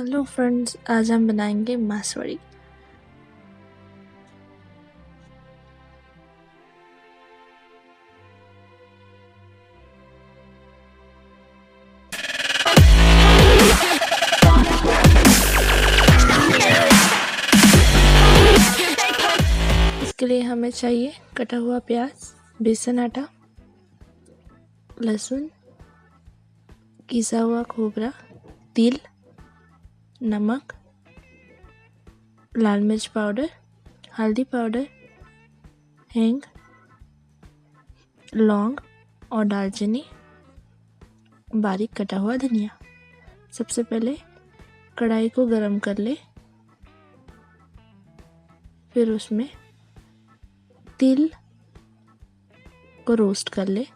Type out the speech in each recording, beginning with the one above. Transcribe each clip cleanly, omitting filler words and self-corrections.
Hello friends, आज हम बनाएंगे मासवड़ी। इसके लिए हमें चाहिए कटा हुआ प्याज, बेसन आटा, लहसुन, किसा हुआ खोबरा, तिल, नमक, लाल मिर्च पाउडर, हल्दी पाउडर, हींग, लौंग और दालचीनी, बारीक कटा हुआ धनिया। सबसे पहले कढ़ाई को गरम कर ले, फिर उसमें तिल को रोस्ट कर ले।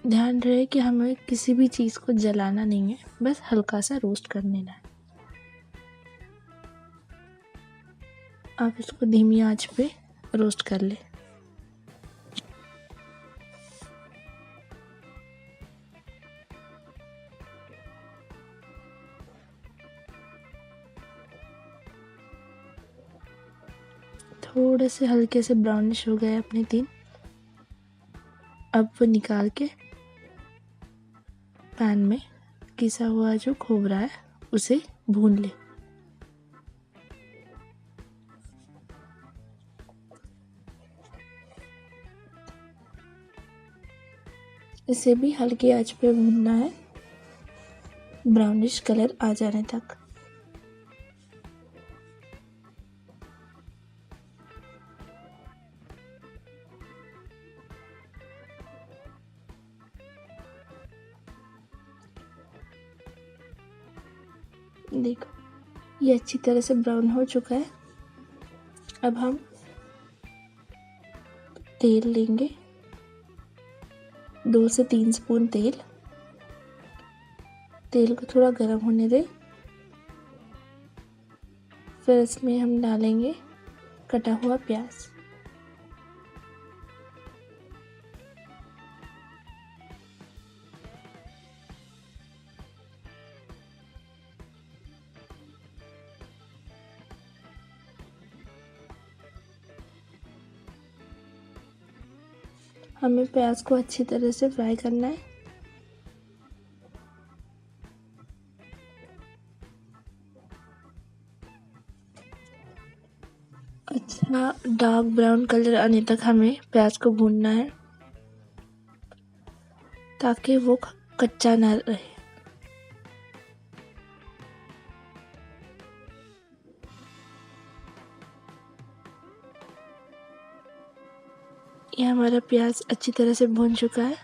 ध्यान रहे कि हमें किसी भी चीज़ को जलाना नहीं है, बस हल्का सा रोस्ट कर लेना है। आप इसको धीमी आंच पे रोस्ट कर ले। थोड़े से हल्के से ब्राउनिश हो गए अपने तिल। अब वो निकाल के पैन में किसा हुआ जो खोबरा है उसे भून ले। इसे भी हल्की आंच पे भूनना है, ब्राउनिश कलर आ जाने तक। देखो, ये अच्छी तरह से ब्राउन हो चुका है। अब हम तेल लेंगे, 2 से 3 स्पून तेल। तेल को थोड़ा गर्म होने दें। फिर इसमें हम डालेंगे कटा हुआ प्याज। हमें प्याज को अच्छी तरह से फ्राई करना है। अच्छा डार्क ब्राउन कलर आने तक हमें प्याज को भूनना है, ताकि वो कच्चा ना रहे। ये हमारा प्याज अच्छी तरह से भून चुका है।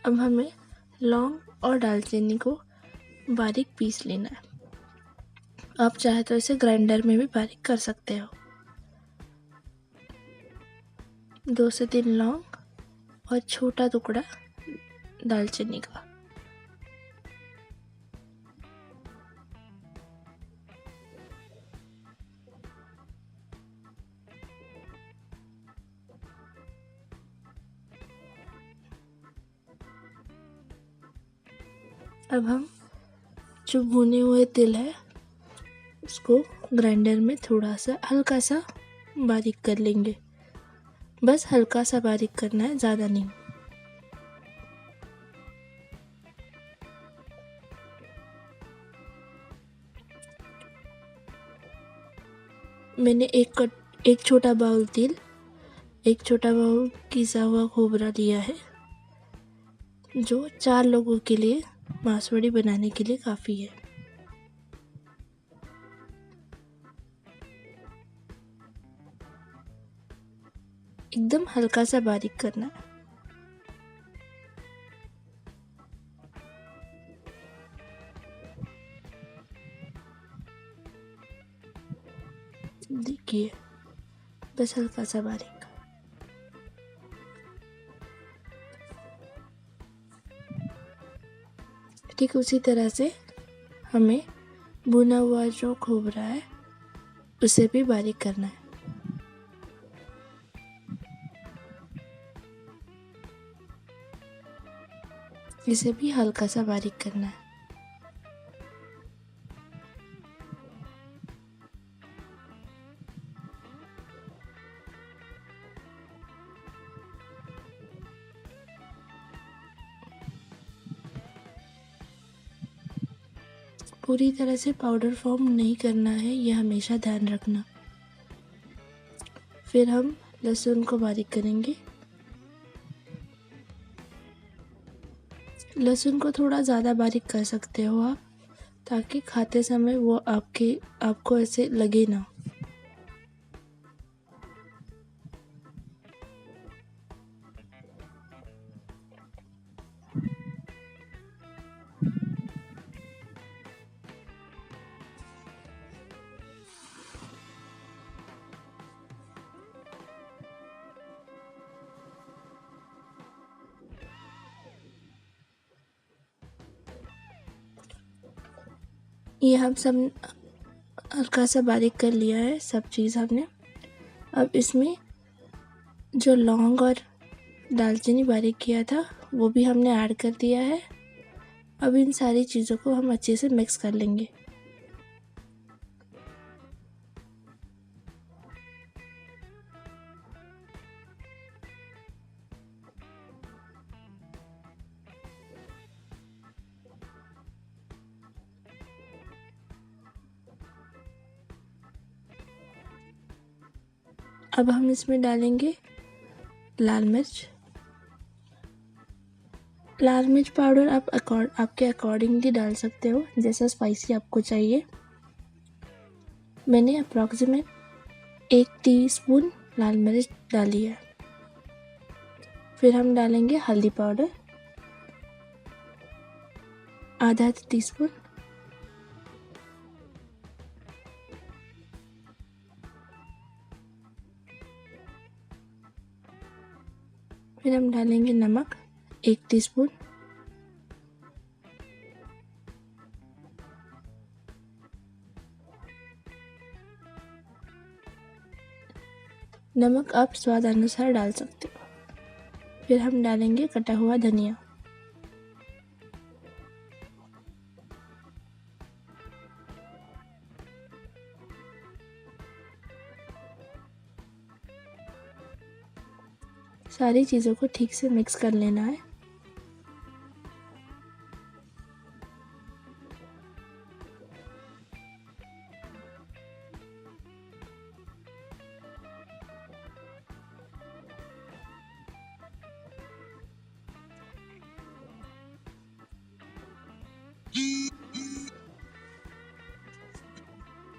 अब हमें लौंग और दालचीनी को बारीक पीस लेना है। आप चाहे तो इसे ग्राइंडर में भी बारीक कर सकते हो। 2 से 3 लौंग और छोटा टुकड़ा दालचीनी का। अब हम जो भुने हुए तिल है उसको ग्राइंडर में थोड़ा सा हल्का सा बारीक कर लेंगे। बस हल्का सा बारीक करना है, ज़्यादा नहीं। मैंने एक छोटा बाउल तिल, एक छोटा बाउल किसा हुआ खोबरा लिया है, जो 4 लोगों के लिए मासवड़ी बनाने के लिए काफ़ी है। एकदम हल्का सा बारीक करना है। देखिए, बस हल्का सा बारीक। ठीक उसी तरह से हमें भुना हुआ जो खोबरा है उसे भी बारीक करना है। इसे भी हल्का सा बारीक करना है। पूरी तरह से पाउडर फॉर्म नहीं करना है, यह हमेशा ध्यान रखना। फिर हम लहसुन को बारीक करेंगे। लहसुन को थोड़ा ज़्यादा बारीक कर सकते हो आप, ताकि खाते समय वो आपको ऐसे लगे ना। ये हम सब हल्का सा बारीक कर लिया है, सब चीज़ हमने। अब इसमें जो लौंग और दालचीनी बारीक किया था वो भी हमने ऐड कर दिया है। अब इन सारी चीज़ों को हम अच्छे से मिक्स कर लेंगे। अब हम इसमें डालेंगे लाल मिर्च। लाल मिर्च पाउडर आप आपके अकॉर्डिंगली डाल सकते हो, जैसा स्पाइसी आपको चाहिए। मैंने अप्रॉक्सीमेट 1 टीस्पून लाल मिर्च डाली है। फिर हम डालेंगे हल्दी पाउडर आधा टीस्पून। फिर हम डालेंगे नमक 1 टीस्पून। नमक आप स्वाद अनुसार डाल सकते हो। फिर हम डालेंगे कटा हुआ धनिया। सारी चीज़ों को ठीक से मिक्स कर लेना है।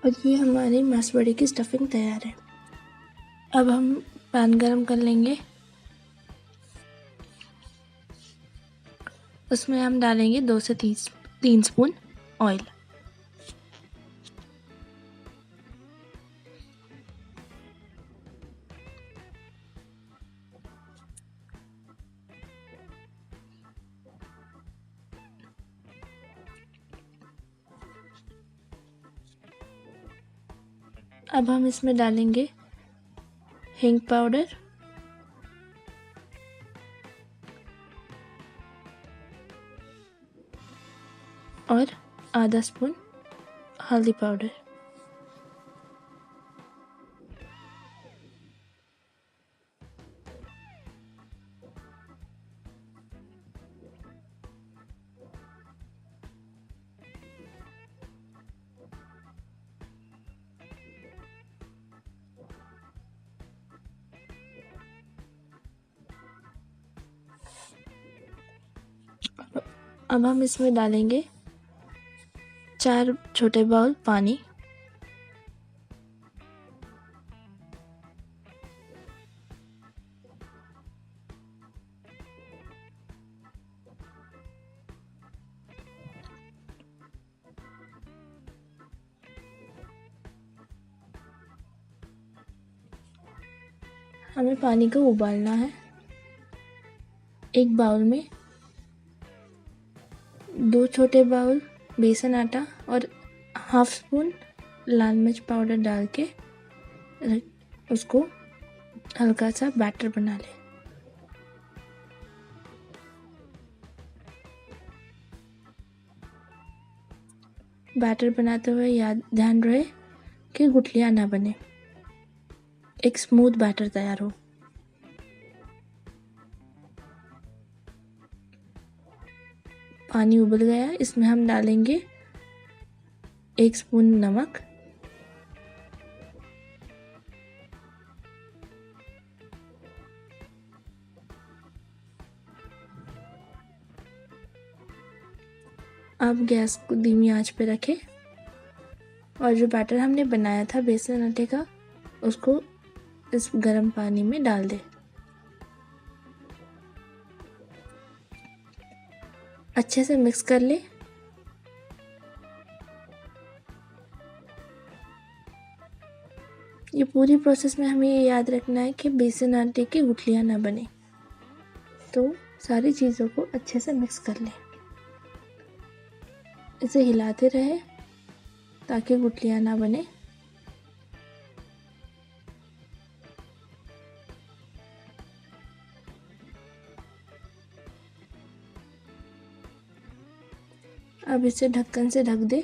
और ये हमारी मासवड़ी की स्टफिंग तैयार है। अब हम पैन गरम कर लेंगे। उसमें हम डालेंगे 2 से 3 स्पून ऑयल। अब हम इसमें डालेंगे हींग पाउडर और आधा स्पून हल्दी पाउडर। अब हम इसमें डालेंगे 4 छोटे बाउल पानी। हमें पानी को उबालना है। एक बाउल में 2 छोटे बाउल बेसन आटा और हाफ स्पून लाल मिर्च पाउडर डाल के उसको हल्का सा बैटर बना ले। बैटर बनाते हुए ध्यान रहे कि गुठलियाँ ना बने, एक स्मूथ बैटर तैयार हो। पानी उबल गया, इसमें हम डालेंगे 1 स्पून नमक, अब गैस को धीमी आंच पे रखें और जो बैटर हमने बनाया था बेसन आटे का, उसको इस गर्म पानी में डाल दें। अच्छे से मिक्स कर ले। ये पूरी प्रोसेस में हमें ये याद रखना है कि बेसन आटे की गुठलियाँ ना बने। तो सारी चीज़ों को अच्छे से मिक्स कर ले। इसे हिलाते रहे ताकि गुठलियाँ ना बने। अब इसे ढक्कन से ढक दे।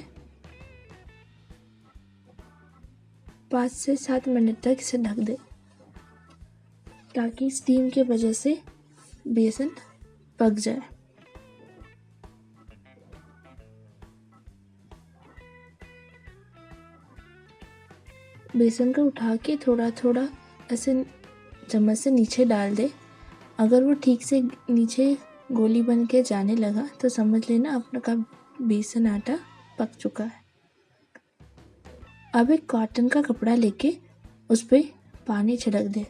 5 से 7 मिनट तक इसे ढक दे ताकि स्टीम की वजह से बेसन पक जाए। बेसन को उठा के थोड़ा थोड़ा ऐसे चम्मच से नीचे डाल दे। अगर वो ठीक से नीचे गोली बन के जाने लगा तो समझ लेना अपना का बेसन आटा पक चुका है। अब एक कॉटन का कपड़ा लेके उस पर पानी छिड़क दे।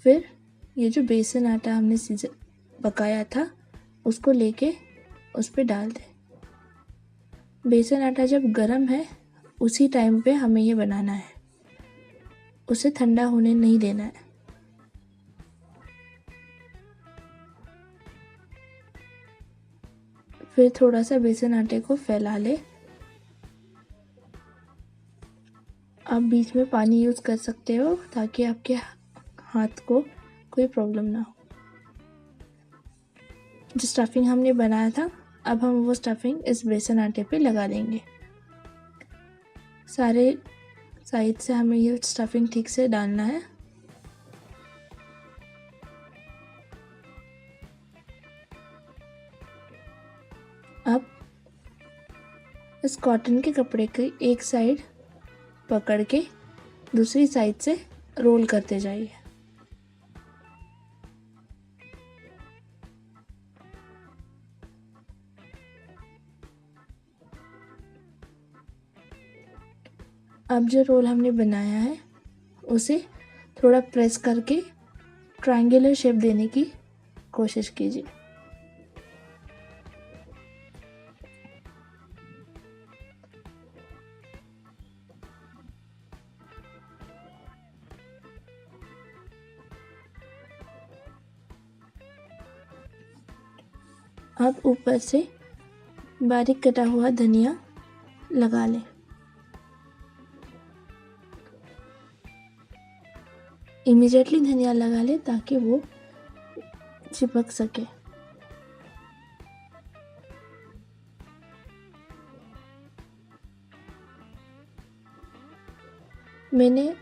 फिर ये जो बेसन आटा हमने पकाया था उसको लेके उस पर डाल दे। बेसन आटा जब गर्म है उसी टाइम पे हमें ये बनाना है, उसे ठंडा होने नहीं देना है। फिर थोड़ा सा बेसन आटे को फैला ले। आप बीच में पानी यूज़ कर सकते हो ताकि आपके हाथ को कोई प्रॉब्लम ना हो। जो स्टफिंग हमने बनाया था, अब हम वो स्टफिंग इस बेसन आटे पे लगा देंगे। सारे साइड से हमें ये स्टफिंग ठीक से डालना है। अब इस कॉटन के कपड़े की एक साइड पकड़ के दूसरी साइड से रोल करते जाइए। अब जो रोल हमने बनाया है उसे थोड़ा प्रेस करके ट्रायंगुलर शेप देने की कोशिश कीजिए। अब ऊपर से बारीक कटा हुआ धनिया लगा लें। इमीडिएटली धनिया लगा ले ताकि वो चिपक सके। मैंने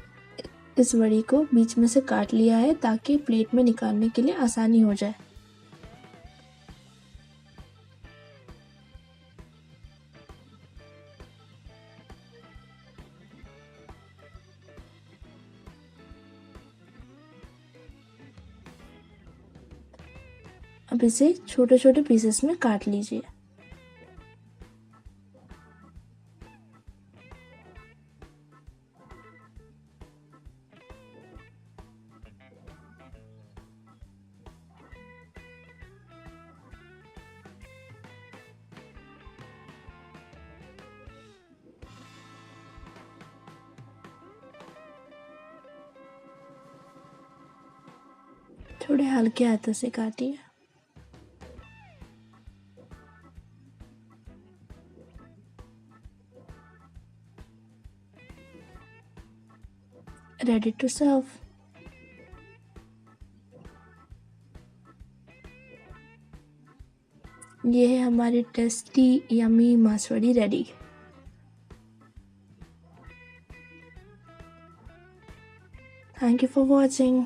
इस वड़ी को बीच में से काट लिया है ताकि प्लेट में निकालने के लिए आसानी हो जाए। अब इसे छोटे छोटे पीसेस में काट लीजिए। थोड़े हल्के हाथों से काटिए। Ready to serve. ये है हमारी tasty yummy masvadi ready. Thank you for watching.